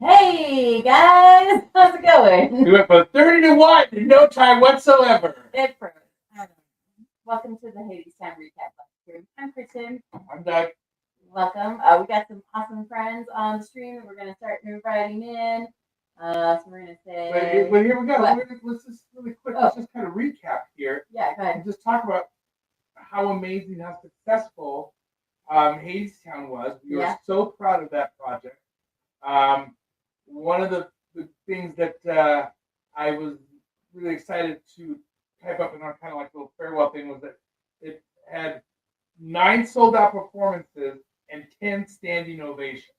Hey guys, how's it going? We went from 30 to 1 in no time whatsoever. It froze. Welcome to the Hadestown Recap stream. I'm Kristen. I'm Doug. Welcome. We got some awesome friends on the stream that we're going to start inviting in. So we're going to say. But here we go. Let's just really quick. Let's just kind of recap here. Yeah, go ahead. And just talk about how amazing, how successful Hadestown was. We were so proud of that project. One of the things that I was really excited to type up in our kind of like little farewell thing was that it had 9 sold out performances and 10 standing ovations.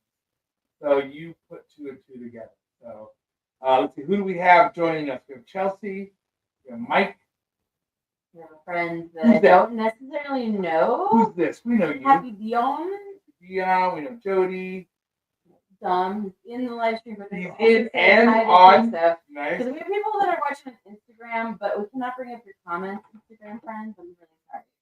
So you put 2 and 2 together. So let's see, who do we have joining us? We have Chelsea, we have Mike. We have a friend that I don't necessarily know. Who's this? We know you. Happy Dion. Dion, we know Jody. Dom in the live stream, but he's in and on. Nice. Because we have people that are watching on Instagram, but we cannot bring up your comments, Instagram friends. I'm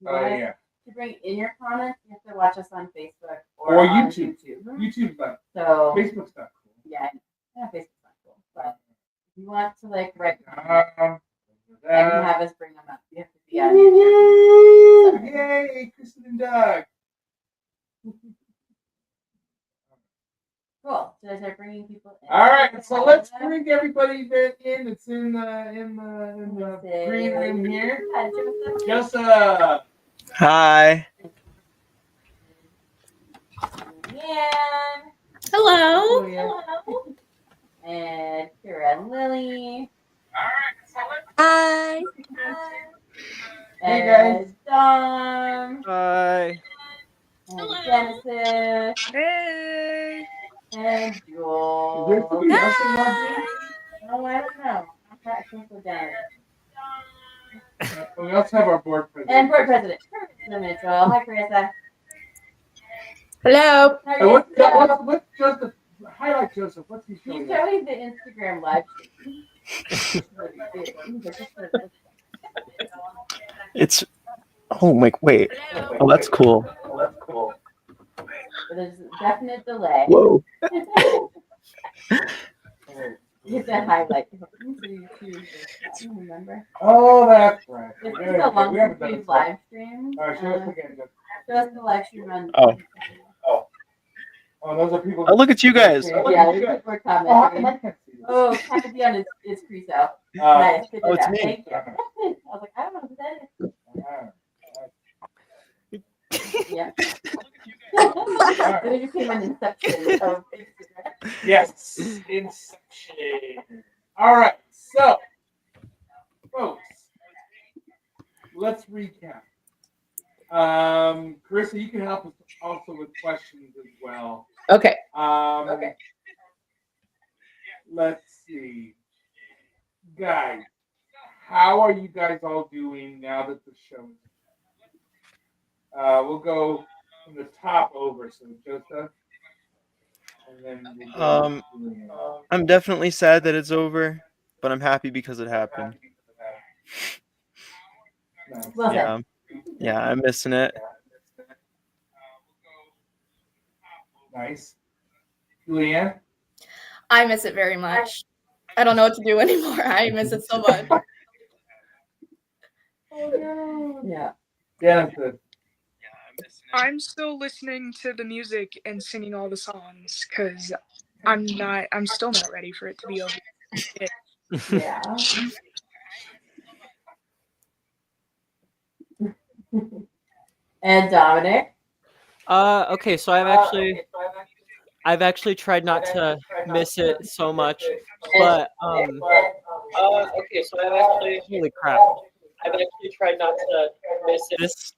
really sorry. To bring in your comments, you have to watch us on Facebook or YouTube. On YouTube's not. So Facebook's not cool. Yeah, Facebook's not cool. But if you want to like write comments and have us bring them up, you have to be on YouTube. Yay, Kristen and Doug. Cool. So I start bringing people in. All right, so let's bring everybody that in. It's in the green room here. Joseph. Hi. Leanne. Hello. Hello. And Kira and Lily. All right, so let's. Hi. Hey guys. Dom. Hi. And Genesis. Hey. And Joel. Is there somebody else in Oh, I don't know. I can't go down. We also have our board president. And board president. Mitchell. Hi, Carissa. Hello. What's Joseph? Highlight Joseph. What's he showing? He's showing the Instagram live stream. It's. Oh my! Wait. Oh, that's cool. There's a definite delay. Whoa. Hit that highlight. Remember? Oh, that's right. This is a long live stream. All right, show us again. Show us the live stream on. Oh, those are people. Oh, look at you guys. Yeah, people are commenting. Oh, kind of beyond is Creso. Nice. Good it's job. me. Thank you. I was like, I don't know who that is. Yeah. It became an inception of Instagram. Yes, inception. All right, so, folks, let's recap. Carissa, you can help us also with questions as well. Okay. Okay. Let's see. Guys, how are you guys all doing now that the show is? We'll go from the top over. So Joseph, and then I'm definitely sad that it's over, but I'm happy because it happened. Well yeah, I'm missing it. Nice. Julianne? I miss it very much. I don't know what to do anymore. I miss it so much. Yeah. Genesis. I'm still listening to the music and singing all the songs because I'm still not ready for it to be over. Yeah. And Dominic? Okay, so I've actually tried not to miss it so much, but okay, so holy crap. I've actually tried not to miss it. This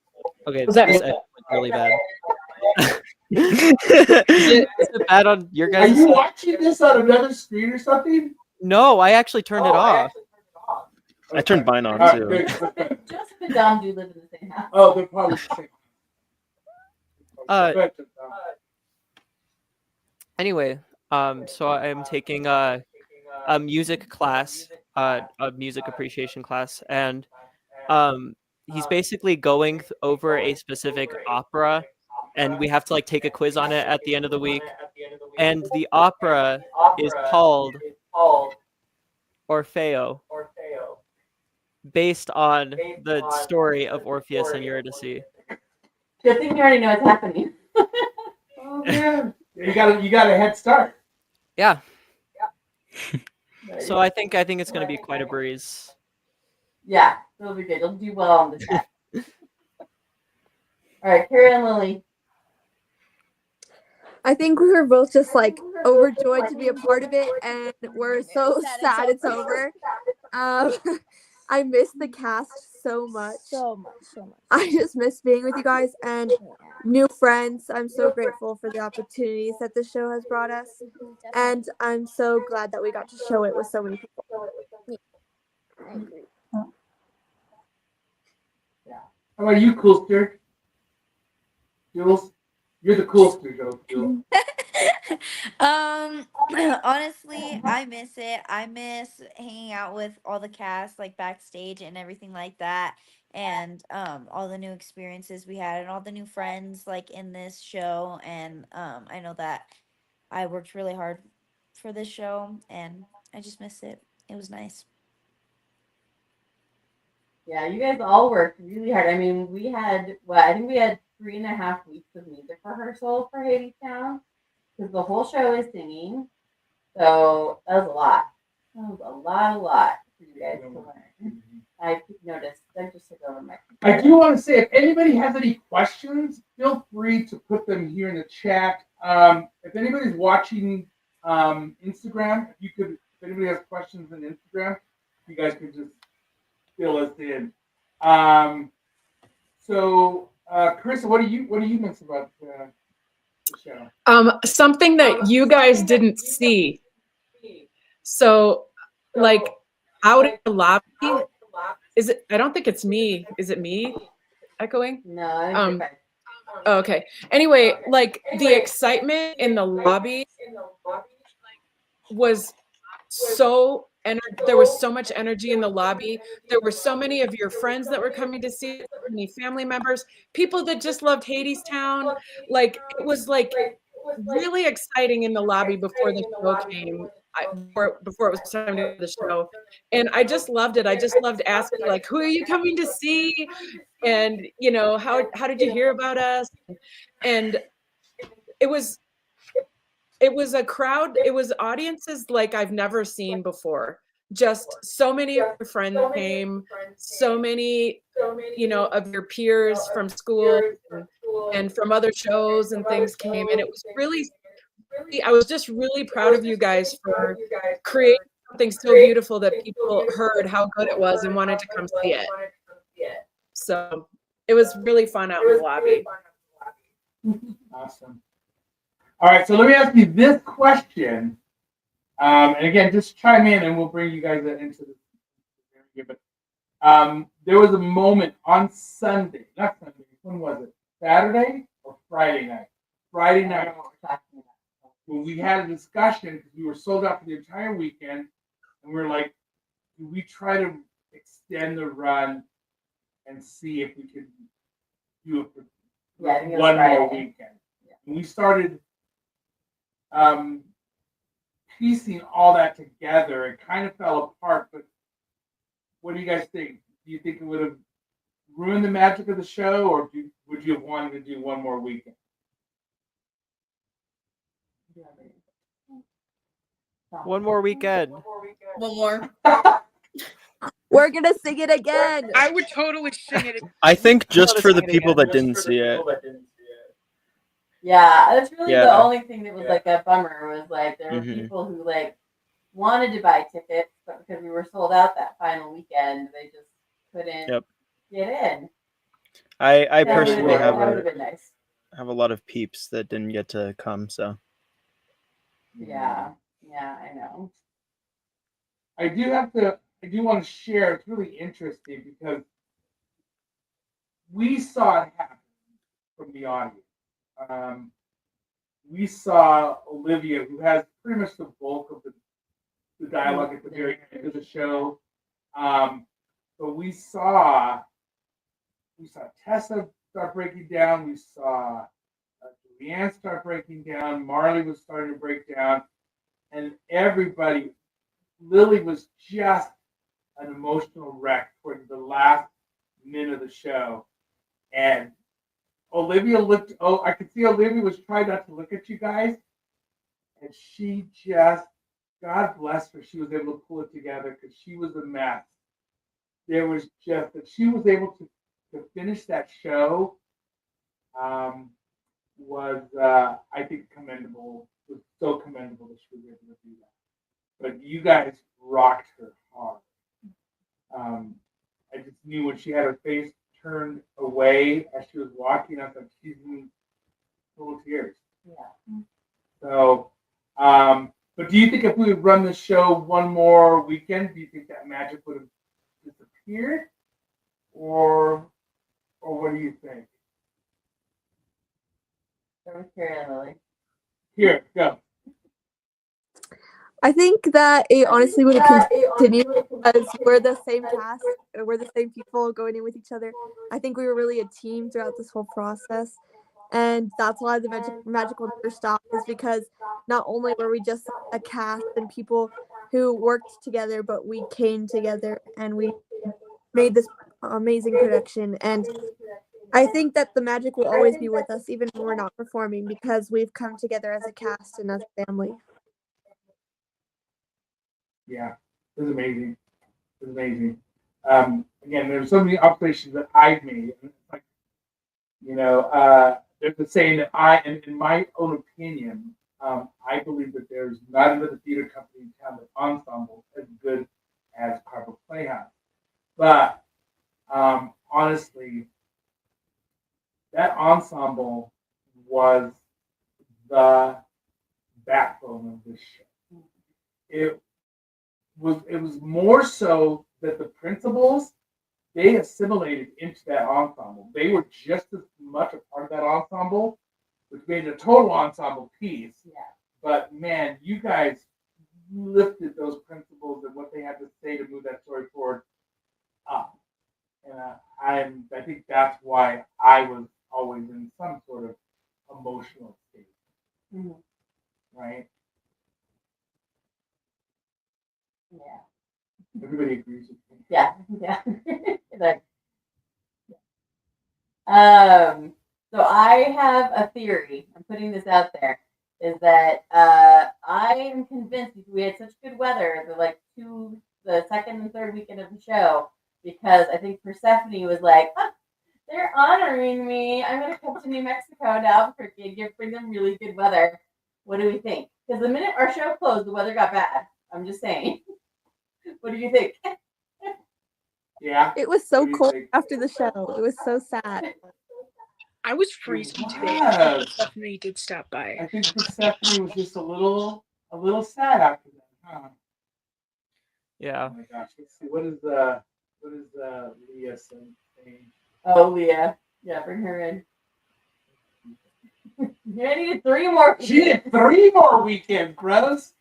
Was that this me? went really bad. Is it bad on your Are guys' you side? watching this on another screen or something? No, I actually turned it off. I turned mine on Alright, too. good. Joseph and Dom do live in the same house. Oh, they're probably the same. Good. Anyway, so I'm taking a music class, a music appreciation class, and he's basically going over a specific opera, and we have to like take a quiz on it at the end of the week. And the opera is called Orfeo, based on the story of Orpheus and Eurydice. Good thing you already know what's happening. Oh man, you got a head start. Yeah. So I think it's gonna be quite a breeze. Yeah, it'll be good. You'll do well on the test. All right, Carrie and Lily. I think we were both just like overjoyed to be a part of it, and we're so sad it's over. I miss the cast so much. So much. I just miss being with you guys and new friends. I'm so grateful for the opportunities that the show has brought us, and I'm so glad that we got to show it with so many people. I agree. How about you, Coolster? Jules, you're the Coolster, Jules. Honestly, I miss it. I miss hanging out with all the cast, like backstage and everything like that, and all the new experiences we had and all the new friends like in this show. And I know that I worked really hard for this show, and I just miss it. It was nice. Yeah, you guys all worked really hard. I mean, we had I think we had 3.5 weeks of music rehearsal for Hadestown because the whole show is singing. So that was a lot. That was a lot for you guys to learn. I noticed. I just took over my. I do want to say, if anybody has any questions, feel free to put them here in the chat. If anybody's watching Instagram, if anybody has questions on Instagram, you guys could just fill us in. So, Carissa, what do you miss about the show? Something that you guys didn't see. So, like, out in the lobby, is it? I don't think it's me. Is it me echoing? No. Oh, okay. Anyway, like the excitement in the lobby was so there was so much energy in the lobby. There were so many of your friends that were coming to see it, so many family members, people that just loved Hadestown. Like it was like really exciting in the lobby before the show came. Before it was time to do the show, and I just loved it. I just loved asking, like, who are you coming to see, and you know, how did you hear about us? And it was a crowd. It was audiences like I've never seen before. Just so many of your friends came, so many, you know, of your peers from school and from other shows and things came, and it was really. I was just really proud of you guys for creating something so beautiful that people heard how good it was and wanted to come see it. So it was really fun out in the lobby. Awesome. All right, so let me ask you this question. And again, just chime in and we'll bring you guys into this. But there was a moment on Sunday, not Sunday, when was it? Saturday or Friday night? Friday night. When we had a discussion because we were sold out for the entire weekend, and we were like, do we try to extend the run and see if we could do it for one more weekend? Yeah. And we started piecing all that together. It kind of fell apart, but what do you guys think? Do you think it would have ruined the magic of the show, or would would you have wanted to do one more weekend? One more weekend. One more. We're gonna sing it again. I would totally sing it. I think just Wanna for the sing it people again. that didn't see it. Yeah, that's really the Yeah. only thing that was like a bummer was like there were Mhm. people who like wanted to buy tickets, but because we were sold out that final weekend, they just couldn't Yep. get in. I That would've personally been- have that would have a been nice. lot of peeps that didn't get to come, so Yeah, I know. I do want to share. It's really interesting because we saw it happen from the audience. We saw Olivia, who has pretty much the bulk of the dialogue at the very end of the show. But we saw Tessa start breaking down. We saw Julianne start breaking down. Marley was starting to break down, and everybody. Lily was just an emotional wreck towards the last minute of the show, and Olivia looked. Oh, I could see Olivia was trying not to look at you guys, and she just, God bless her, she was able to pull it together because she was a mess. There was just that she was able to finish that show. Was I think commendable. Was so commendable that she was able to do that. But you guys rocked her hard. I just knew when she had her face turned away as she was walking, I thought she's in full of tears. Yeah. So, but do you think if we would run the show one more weekend, do you think that magic would have disappeared, or what do you think? Lily. Here, go. I think that it honestly would have continued because we're the same cast, we're the same people going in with each other. I think we were really a team throughout this whole process, and that's why the magic will never stop. Is because not only were we just a cast and people who worked together, but we came together and we made this amazing production. And I think that the magic will always be with us, even when we're not performing, because we've come together as a cast and as a family. Yeah, it was amazing. It was amazing. Again, there's so many observations that I've made. Like, there's a saying that in my own opinion, I believe that there's not another theater company in town that ensemble as good as Carver Playhouse. But honestly, that ensemble was the backbone of this show. It was more so that the principals, they assimilated into that ensemble. They were just as much a part of that ensemble, which made it a total ensemble piece. Yeah. But man, you guys lifted those principals and what they had to say to move that story forward up. And I think that's why I was always in some sort of emotional state. Mm-hmm. Right? Yeah. Everybody agrees with me. Yeah. So I have a theory. I'm putting this out there. Is that I am convinced we had such good weather the second and third weekend of the show, because I think Persephone was like, they're honoring me. I'm gonna come to New Mexico to Albuquerque and bring them really good weather. What do we think? Because the minute our show closed, the weather got bad. I'm just saying. What do you think? Yeah. It was so cold after the show. It was so sad. I was freezing today. Persephone did stop by. I think Persephone was just a little sad after that, huh? Yeah. Oh my gosh, let's see. What is Leah saying? Oh, Leah. Yeah, bring her in. Yeah, I needed 3 more. She needed 3 more weekends, bros.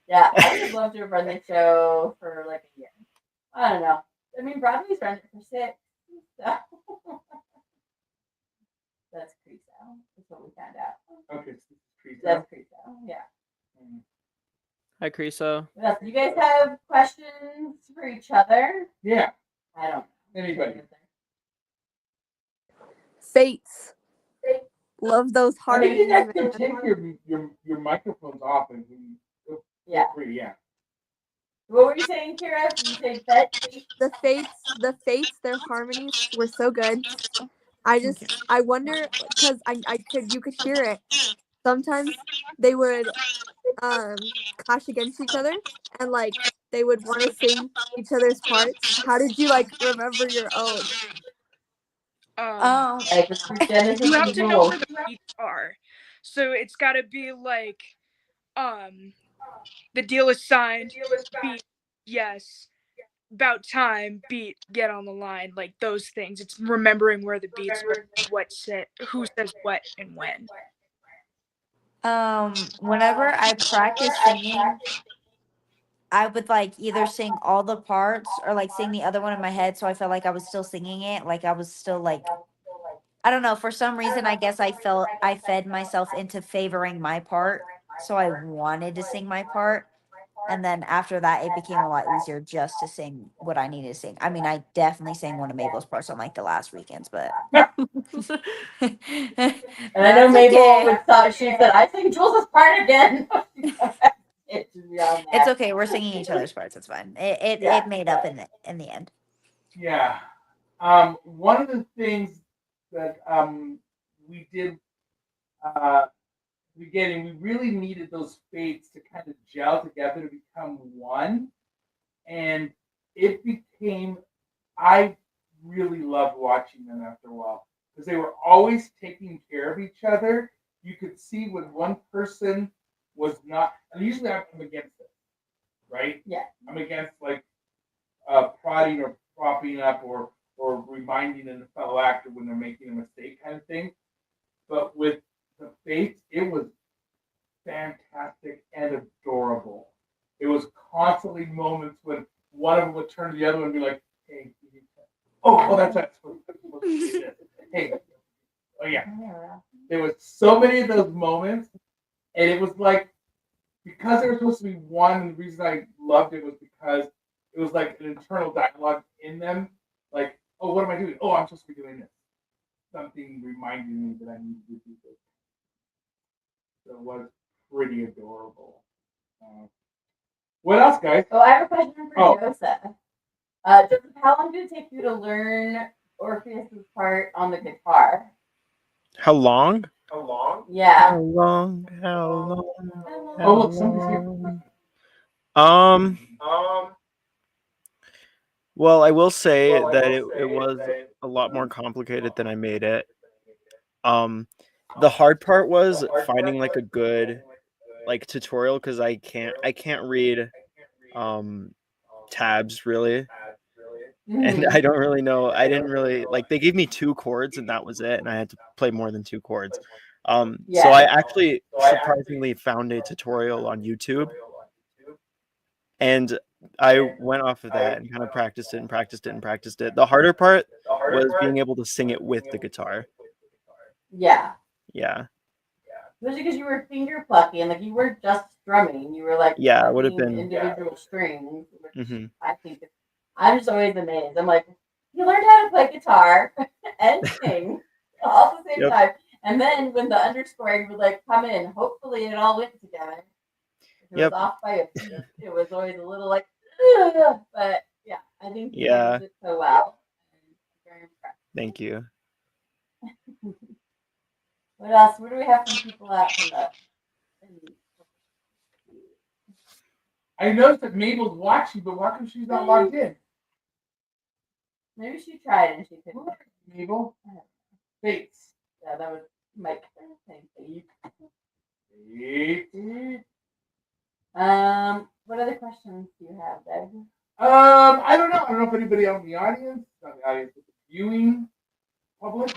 Yeah, I would love to have run the show for like a year. I don't know. I mean, Broadway's run it for 6. So. That's pre-sale. That's what we found out. Okay, so pre-sale. That's pre-sale. Yeah. Hi, Creso. What else? Do you guys have questions for each other? Yeah. I don't know. Anybody? Fates. Love those I think you harmonies. guys can take your microphones off and Yeah. free, yeah. What were you saying, Kira? You say that? The fates, their harmonies were so good. I wonder because you could hear it. Sometimes they would clash against each other and like they would want to sing each other's parts. How did you like remember your own? Like with Genesis You have and to know Jules. where the beats are. So it's got to be like, the deal is signed, beat, yes, about time, beat, get on the line, like those things. It's remembering where the beats are, who says what and when. Whenever I practice singing, I would like either sing all the parts or like sing the other one in my head so I felt like I was still singing it, like I was still like, I don't know, for some reason I guess I fed myself into favoring my part, so I wanted to sing my part. And then after that it became a lot easier just to sing what I needed to sing. I mean, I definitely sang one of Mabel's parts on like the last weekends, but And I know that's Mabel okay. would thought she said, I sing Jules' part again. It's okay. We're singing each other's parts. It's fine. It made up in the end. Yeah. One of the things that we did beginning, we really needed those fates to kind of gel together to become one. And it became, I really loved watching them after a while because they were always taking care of each other. You could see when one person was not, and usually I'm against it, right? Yeah. I'm against like prodding or propping up or reminding a fellow actor when they're making a mistake kind of thing. But with the Fates, it was fantastic and adorable. It was constantly moments when one of them would turn to the other one and be like, hey, oh, that's right. Hey, oh yeah. There was so many of those moments, and it was like, because there was supposed to be one, and the reason I loved it was because it was like an internal dialogue in them. Like, oh, what am I doing? Oh, I'm supposed to be doing this. Something reminding me that I need to do this. So it was pretty adorable. What else, guys? Oh, I have a question for Joseph. Joseph, how long did it take you to learn Orpheus's part on the guitar? How long? Yeah. How long? How long? Oh, look, somebody's here. Well, I will say that it was a lot more complicated than I made it. The hard part was finding like a good like tutorial because I can't read tabs really. And I don't really know. I didn't really like. They gave me 2 chords, and that was it. And I had to play more than 2 chords. So I actually surprisingly found a tutorial on YouTube, and I went off of that and kind of practiced it and practiced it and practiced it. The harder part was being able to sing it with the guitar. Yeah. Yeah. Especially because you were finger plucking, like you weren't just strumming. You were like it would have plucking been individual strings. Which Mhm. I think I'm just always amazed. I'm like, you learned how to play guitar and sing all at the same time. And then when the underscoring would like come in, hopefully it all went together. If it was off by a piece, it was always a little like, ugh. But yeah, I think you did it so well. I'm very impressed. Thank you. What else? What do we have from people out from the? I noticed that Mabel's watching, but why come she's not logged in? Maybe she tried and she couldn't. Mabel? Fates. Yeah, that was Mike. Fate. What other questions do you have, Doug? I don't know. I don't know if anybody out in the audience, not the audience, but the viewing public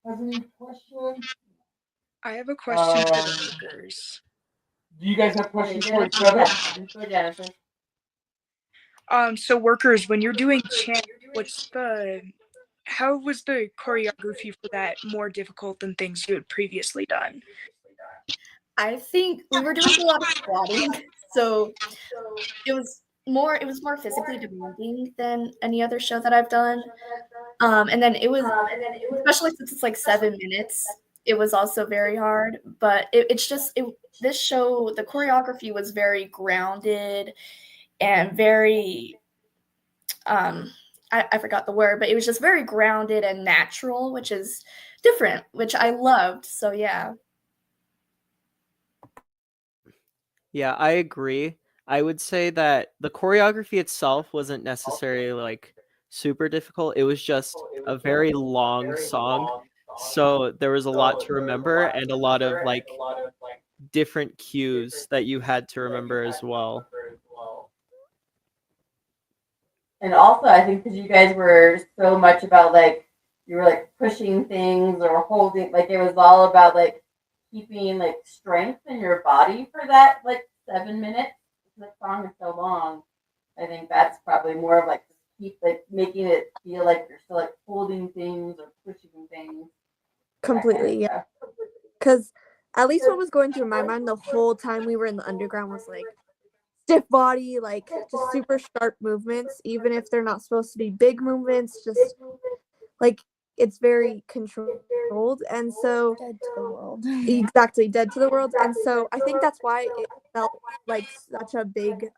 has any questions. I have a question for the workers. Do you guys have questions for each other? So workers, when you're doing chant, how was the choreography for that more difficult than things you had previously done? I think we were doing a lot of squatting, so it was it was more physically demanding than any other show that I've done. And then it was, especially since it's like 7 minutes, it was also very hard. But this show, the choreography was very grounded and very, I forgot the word, but it was just very grounded and natural, which is different, which I loved. So yeah. Yeah, I agree. I would say that the choreography itself wasn't necessarily like super difficult. It was just a very long song. So there was a lot to remember and a lot of like different cues that you had to remember as well. And also, I think because you guys were so much about like you were like pushing things or holding, like it was all about like keeping like strength in your body for that like 7 minutes. The song is so long. I think that's probably more of like keep like making it feel like you're still like holding things or pushing things. Completely, yeah. Because at least what was going through my mind the whole time we were in the underground was like stiff body, like just super sharp movements, even if they're not supposed to be big movements, just like it's very controlled. And so Dead to the world. exactly, dead to the world. And so I think that's why it felt like such a big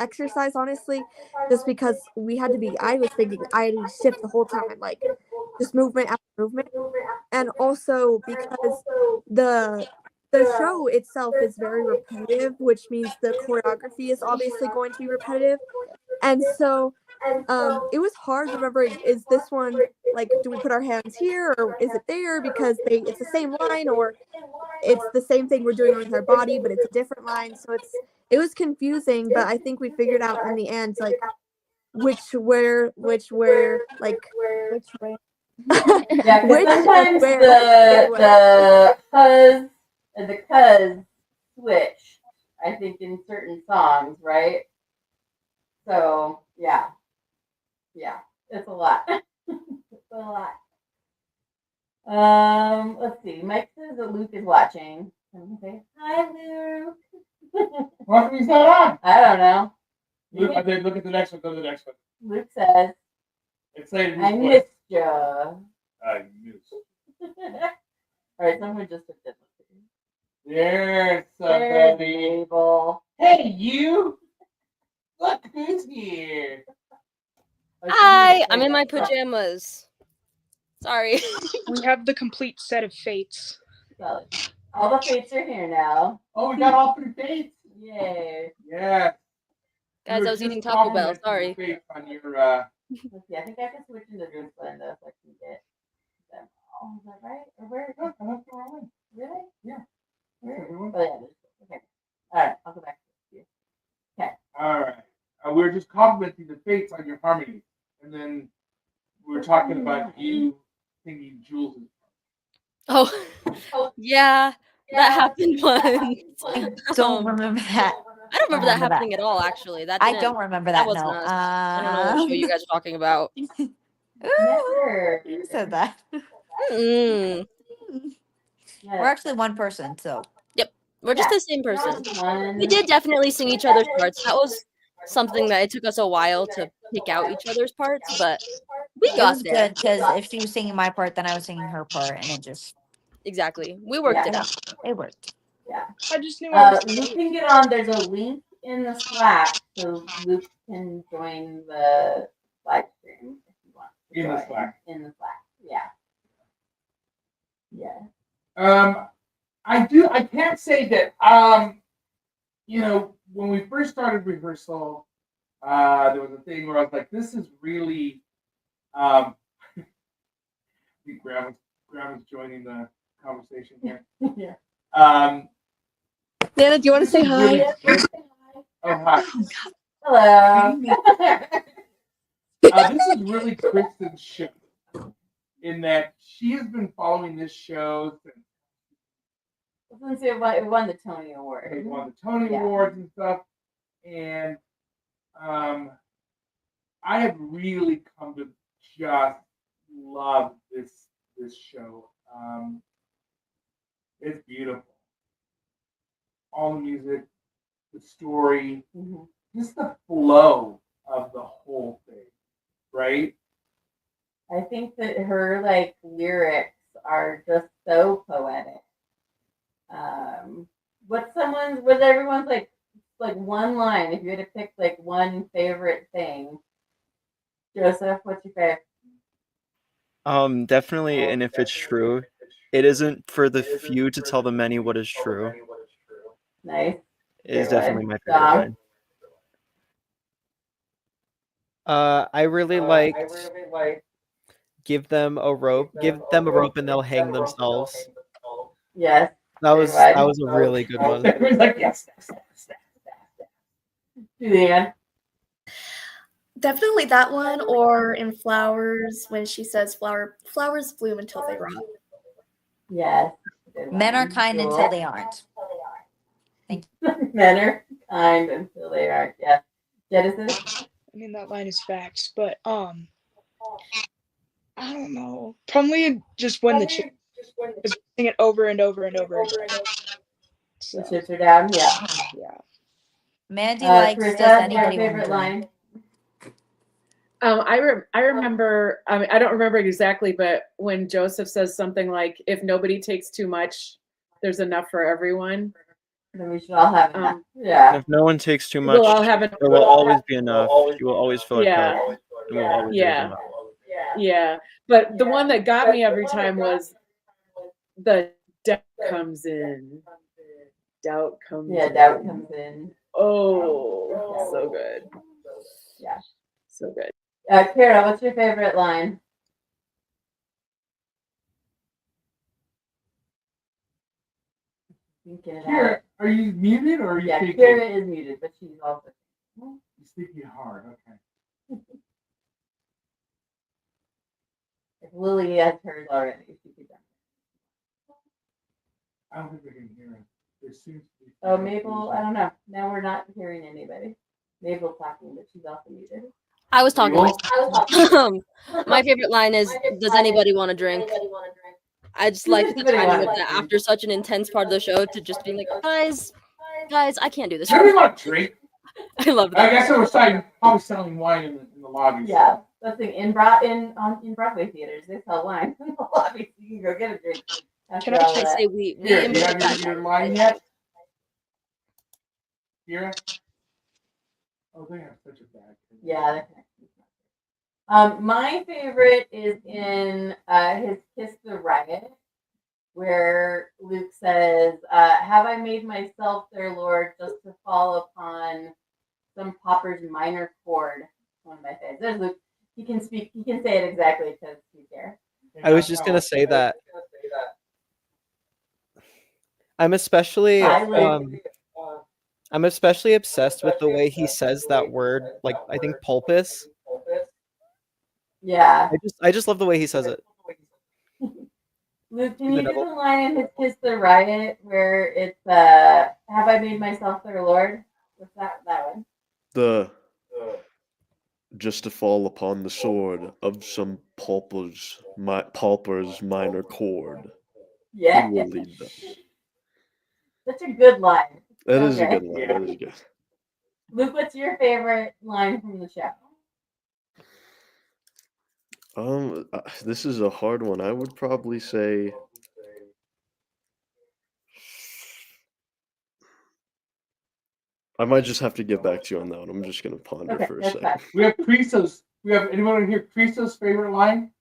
exercise, honestly, just because I was thinking I had to shift the whole time, like just movement after movement. And also because the show itself is very repetitive, which means the choreography is obviously going to be repetitive. And so it was hard remembering, is this one like, do we put our hands here or is it there, because it's the same line, or it's the same thing we're doing with our body but it's a different line. So it was confusing, but I think we figured out in the end like which where like Which way? Yeah, because sometimes the cuz switch, I think, in certain songs, right? So yeah, it's a lot. It's a lot. Let's see. Mike says that Luke is watching. Can we say hi, Luke? What is that on? I don't know. Luke, look at the next one. Go to the next one. Luke says, It's saying I missed ya. I missed. All right, someone just took this. There's There's somebody. Mabel. Hey, you! Look who's here. Hi, I'm in my pajamas. Sorry. We have the complete set of fates. So, all the fates are here now. Oh, we got all 3 fates. Yay. Yeah. Guys, I was eating Taco Bell. Sorry. On your, Let's see, I think I can switch into this one though, so I can get them all. Is that right? Or where? Really? Yeah. Where? Oh, yeah. Okay. All right, I'll go back to you. Okay. All right. We were just complimenting the fates on your harmony, and then we were talking about you singing Jules'. Oh, yeah, that happened once. I don't remember that. I don't remember that happening at all. Actually, I don't remember that. wasn't No. us. I don't know what show you guys are talking about. Never. You said that. Mm. We're actually one person, so. Yep, we're just the same person. One. We did definitely sing each other's parts. That was something that it took us a while to pick out each other's parts, but we It got was there. good because if she was singing my part, then I was singing her part, and it just Exactly. We worked it out. it worked. Yeah. I just knew I was Luke can get on. There's a link in the Slack, so Luke can join the live stream if you want. In the Slack. In the Slack. Yeah. Yeah. I can't say that. You know, when we first started rehearsal, there was a thing where I was like, "This is really." I think Grandma's joining the conversation here. Yeah. Nana, do you want to say hi? Oh, hi. Hello. This is really Kristen's show, in that she has been following this show since Since it won the Tony Award. they won the Tony Awards and stuff, and I have really come to just love this show. It's beautiful. All the music, the story, just the flow of the whole thing, right? I think that her like lyrics are just so poetic. What's everyone's like one line? If you had to pick like one favorite thing, Joseph, what's your favorite? Definitely, and if it's true, it isn't for the few to tell the many what is true. Nice. Is Good definitely one. my favorite Dom? line. I really liked give them a rope and they'll hang themselves. Yes. That Good was one. a really good one. Everyone's like, yes. Julianne? Definitely that one, or in Flowers when she says flowers bloom until they rot. Yes. Men are kind until they aren't. Men are kind until they aren't. Yeah. Genesis? I mean, that line is facts, but I don't know. Probably just when the chick is sing it over and over and over again. The chips are down. Yeah. Yeah. Mandy likes Carissa, does anybody your want favorite to line? I remember. I mean, I don't remember exactly, but when Joseph says something like, "If nobody takes too much, there's enough for everyone." Then we should all have enough. Yeah. And if no one takes too much, We'll all have there will always be enough. You will always fill a Yeah. cup. And we'll always Yeah. enough. Yeah. But the one that got me every time was the doubt comes in. Doubt comes in. Doubt comes in. Oh, so good. Yeah. So good. Kara, what's your favorite line? Kara, are you muted or are you speaking? Kara is muted, but she's also You're speaking hard, okay. If Lily has hers already, she could jump. I don't think we can hear it. There seems to be. Oh, Mabel, I don't know. Now we're not hearing anybody. Mabel's talking, but she's also muted. I was talking. My favorite line is, "Does anybody want a drink?" I just like the timing of that after such an intense part of the show to just be like, guys, I can't do this. Everybody want a drink? I love that. I guess they were probably selling wine in the lobby. Yeah, that's the thing. In Broadway theaters, they sell wine in the lobby, so you can go get a drink. Can I just say we Here, do you have your line yet? Kira? Oh, they have such a bad. Yeah, my favorite is in his Kiss the Riot, where Luke says, "Have I made myself their lord just to fall upon some pauper's minor chord?" One of my favorites. There's Luke. He can speak. He can say it exactly because he's there. I was just gonna say that. I'm especially obsessed with the way he says that word. Like, I think pulpus. Yeah. I just love the way he says it. Luke, can you do the line in his Kiss the Riot where it's "Have I made myself their lord"? What's that one? Just to fall upon the sword of some pauper's minor chord. Yeah. Who will lead them? Such a good line. That is a good line. Yeah. That is good. Luke, what's your favorite line from the show? This is a hard one. I would probably say I might just have to get back to you on that one. I'm just gonna ponder for a second. We have Christo's. We have anyone in here? Christo's favorite line?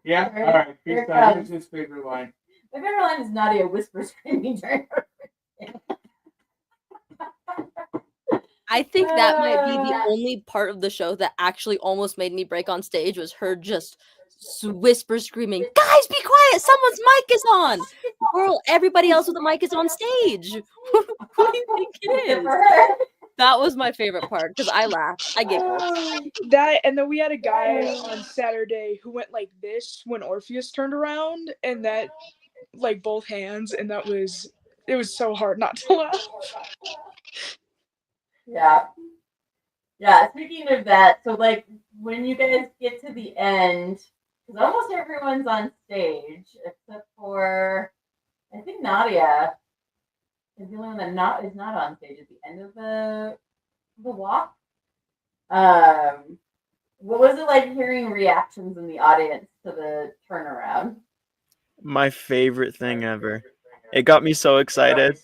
Yeah. All right. Christo, here's his favorite line. My favorite line is Nadia whisper screaming during her. I think that might be the only part of the show that actually almost made me break on stage was her just whisper screaming, "Guys, be quiet! Someone's mic is on!" Girl, everybody else with the mic is on stage. Who do you think it is? That was my favorite part because I laughed. I giggled. That, and then we had a guy on Saturday who went like this when Orpheus turned around, and that, like, both hands, and it was so hard not to laugh. Yeah. Yeah, speaking of that, so like when you guys get to the end, because almost everyone's on stage except for, I think Nadia is the only one that is not on stage at the end of the the walk. What was it like hearing reactions in the audience to the turnaround? My favorite thing ever. It got me so excited.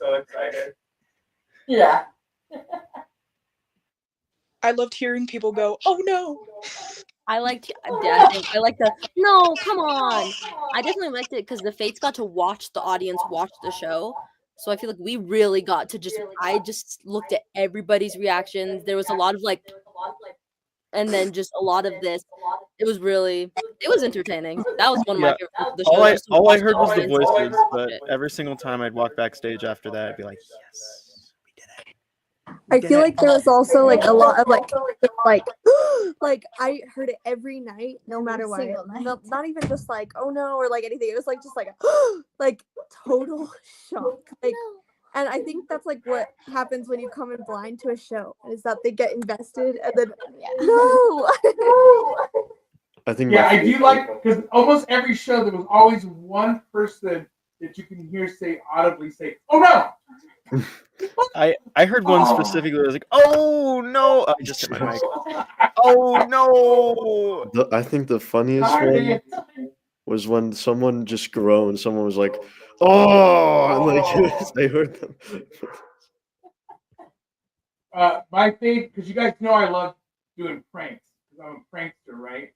Yeah. I loved hearing people go, "Oh no!" I liked dashing. I like the no, come on. I definitely liked it because the Fates got to watch the audience watch the show. So I feel like we really got to I just looked at everybody's reactions. There was a lot of like, and then just a lot of this. It was entertaining. That was one of my Yeah. favorite parts of the show. just to All I watch the heard was the audience watch voices, but it. every single time I'd walk backstage after that, I'd be like, yes, we did it. I feel like there was also like a lot of like like I heard it every night, no matter what. No, not even just like oh no or like anything. It was like just like like total shock. Like, and I think that's like what happens when you come in blind to a show is that they get invested and then no. I think Yeah, I do like because almost every show there was always one person that you can hear audibly say, "Oh no." I heard one specifically that was like, oh no, I just hit my mic. Oh no. I think the funniest one was when someone just groaned. Someone was like, "Oh!" And like I heard them. My favorite, because you guys know I love doing pranks because I'm a prankster, right?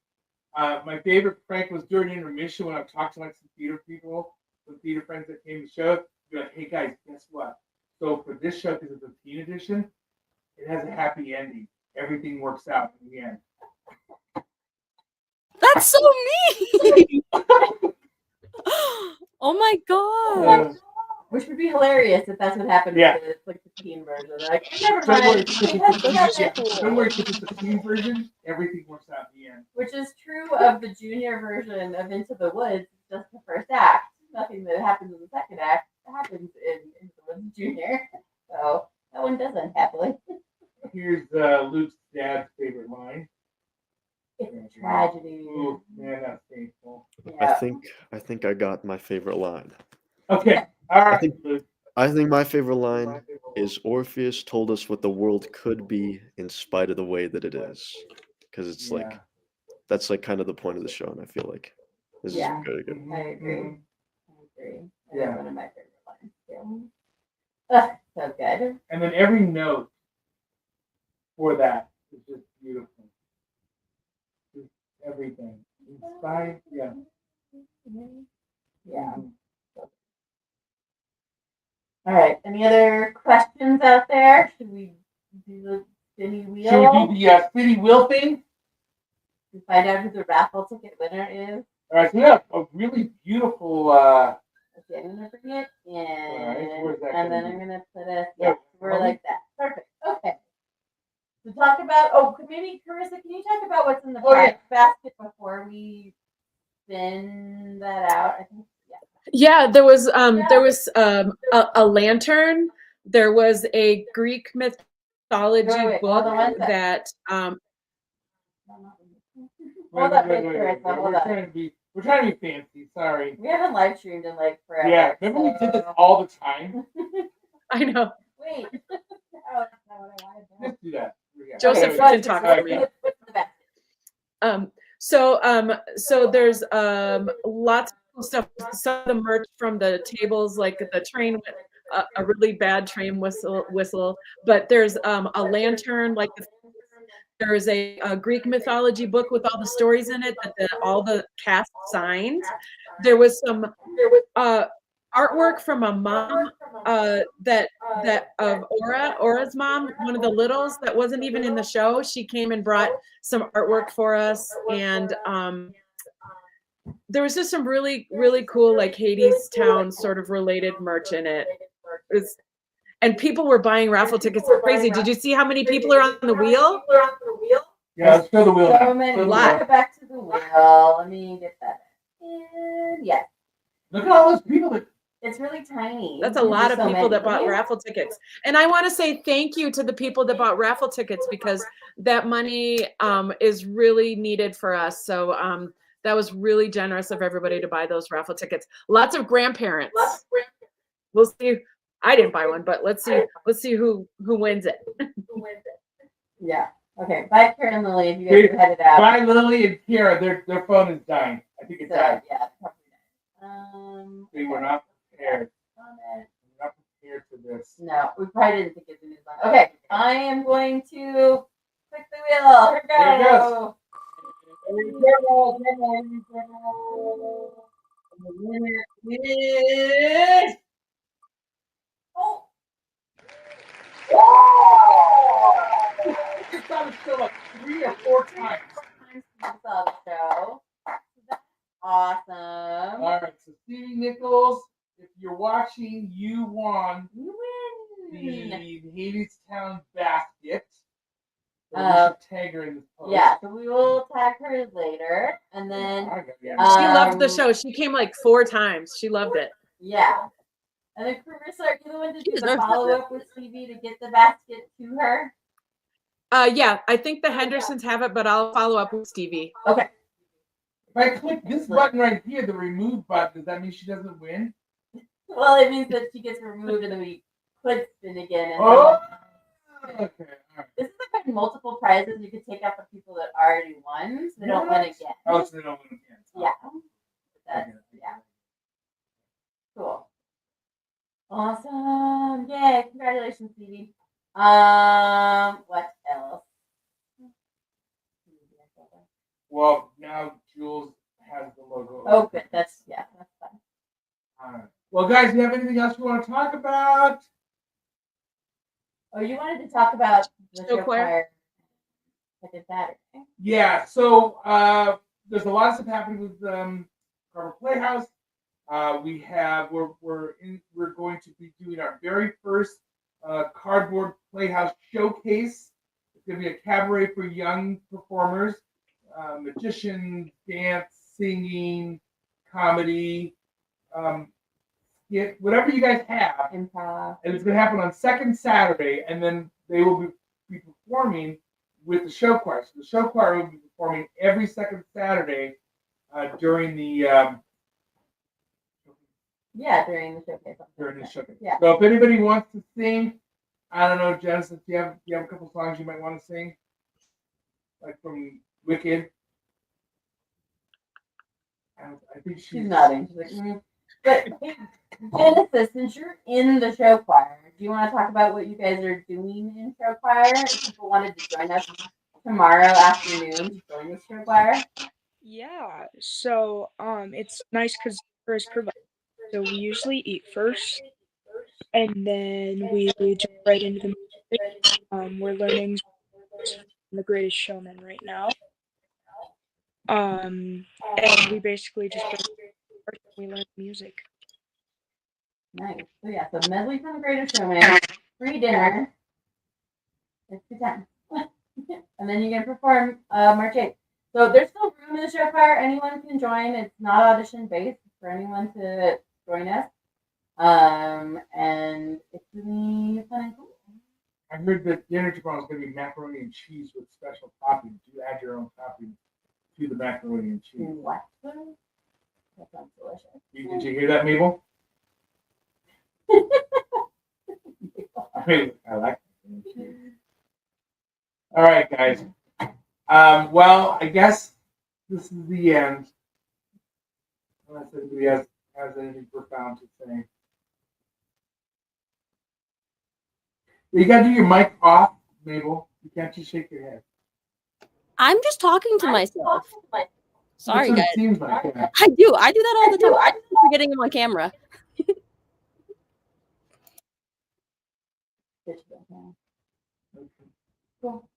My favorite prank was during intermission when I talked to like some theater people, some theater friends that came to the show. Be like, "Hey guys, guess what? So for this show, because it's a teen edition, it has a happy ending. Everything works out in the end." That's so mean. Oh my god. Which would be hilarious if that's what happened with it. It's like the teen version. Like, never mind. Don't worry, because it's the teen version, everything works out in the end. Which is true of the junior version of Into the Woods, just the first act. Nothing that happens in the second act happens in Into the Woods Junior. So that one does end happily. Here's Luke's dad's favorite line. It's a tragedy. Ooh, man, that's painful. Yeah. I think I got my favorite line. Okay. All right. I think my favorite line is Orpheus told us what the world could be in spite of the way that it is. Because it's like, that's like kind of the point of the show, and I feel like this is very good. I agree. Yeah. One of my favorite lines too. So good. And then every note for that is just beautiful. Just everything. Inspired, yeah. Yeah. All right. Any other questions out there? Should we do the spinny wheel? Should we do the spinny wheel thing? To find out who the raffle ticket winner is. All right. So we have a really beautiful. Okay, I'm gonna bring it in, right, and then I'm gonna put it. Yeah, we're like that. Perfect. Okay. To talk about. Maybe Carissa, can you talk about what's in the basket before we spin that out? I think. Yeah, there was a lantern. There was a Greek mythology book that We're trying to be fancy. Sorry. We haven't live streamed in like forever. Yeah, remember we did this all the time. I know. Wait. That's not what I wanted to do. Let's do that. Joseph can talk for me. So there's lots of stuff. Some of the merch from the tables, like the train, a really bad train whistle. But there's a lantern, like there's a Greek mythology book with all the stories in it that all the cast signed. There was some artwork from a mom that of Aura's mom, one of the littles that wasn't even in the show. She came and brought some artwork for us, and there was just some really cool like Hadestown sort of related merch in it. And people were buying raffle tickets. It's crazy. Did you see how many people are on the wheel? Yeah, let's go to the wheel. So many. Go back to the wheel. Let me get that in. Yeah. Look at all those people. It's really tiny. That's a lot of people that bought raffle tickets. And I want to say thank you to the people that bought raffle tickets because that money is really needed for us. So that was really generous of everybody to buy those raffle tickets. Lots of grandparents. We'll see. I didn't buy one, but let's see who wins it. Yeah. Okay. Bye, Kara and Lily. If you guys are headed out. Bye, Lily and Kara. Their phone is dying. I think it died. Yeah. We were not prepared. We're not prepared for this. No, we probably didn't think it was fun. Okay, I am going to click the wheel. Here we go. There it goes. And the winner is. Oh. I saw the show like 3 or 4 times. Saw the show. That's awesome. All right, so Stevie Nichols, if you're watching, you won You win. the Hadestown basket. So we should tag her in this post. Yeah, so we will tag her later, and then she loved the show. She came like 4 times. She loved it. Yeah. And then Carissa, are you the one to do the deserves follow-up with Stevie to get the basket to her? Yeah, I think the Hendersons have it, but I'll follow up with Stevie. Okay. If I click this button right here, the remove button, does that mean she doesn't win? Well, it means that she gets removed and then we could spin again. And Oh! Okay. All right. This is like multiple prizes. You could take out the people that already won, so they don't win again. Oh, so they don't win again. Yeah. Yeah. Cool. Awesome. Yay. Congratulations, Stevie. What else? Well, now Jules has the logo. Oh, good. That's fine. All right. Well, guys, do you have anything else you want to talk about? Oh, you wanted to talk about the show choir second Saturday. Yeah. So there's a lot of stuff happening with Carver Playhouse. We're going to be doing our very first cardboard playhouse showcase. It's going to be a cabaret for young performers, magicians, dance, singing, comedy, whatever you guys have. Improv. And it's going to happen on second Saturday, and then they will be performing with the show choir. So the show choir will be performing every second Saturday during the during the showcase. During the showcase. Yeah. So if anybody wants to sing, I don't know, Genesis, do you have a couple songs you might want to sing? Like from Wicked? I think she's nodding. She's like, But Genesis, since you're in the show choir, do you want to talk about what you guys are doing in show choir? If people wanted to join us tomorrow afternoon to join the show choir. Yeah, so it's nice because first provide. So we usually eat first, and then we jump right into the music. We're learning The Greatest Showman right now. And we basically just we learn music. Nice. So yeah, so medley from The Greatest Showman, free dinner. It's good time. And then you're gonna perform March 8th. So there's still room in the show choir. Anyone can join. It's not audition based for anyone to join us. And it's really fun and cool. I heard that dinner tomorrow is going to be macaroni and cheese with special toppings. You add your own toppings to the macaroni and cheese. What? That sounds delicious. Did you hear that, Mabel? I like it. All right, guys. Well, I guess this is the end. Unless anybody has anything profound to say. You got to do your mic off, Mabel. You can't just shake your head. I'm just talking to myself. Sorry, That's what guys. It seems like, yeah. I do that all the time. I just keep forgetting I'm on camera. Cool.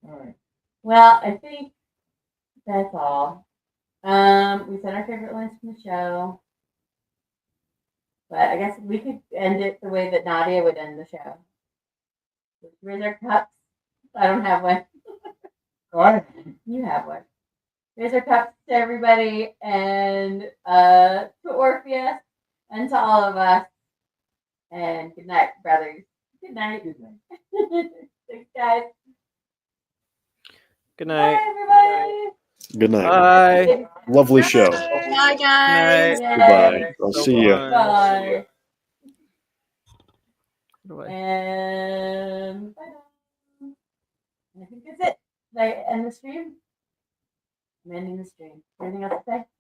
All right. Well, I think that's all. We said our favorite lines from the show. But I guess we could end it the way that Nadia would end the show. Raise our cups. I don't have one. What? You have one. Raise our cups to everybody and to Orpheus and to all of us. And good night, brothers. Good night. Good night. Thanks, guys. Good night. Bye, everybody. Good night. Bye. Lovely show. Bye, guys. Goodbye. I'll see you. Bye. Bye. And bye. I end the stream? I'm ending the stream. Anything else to say?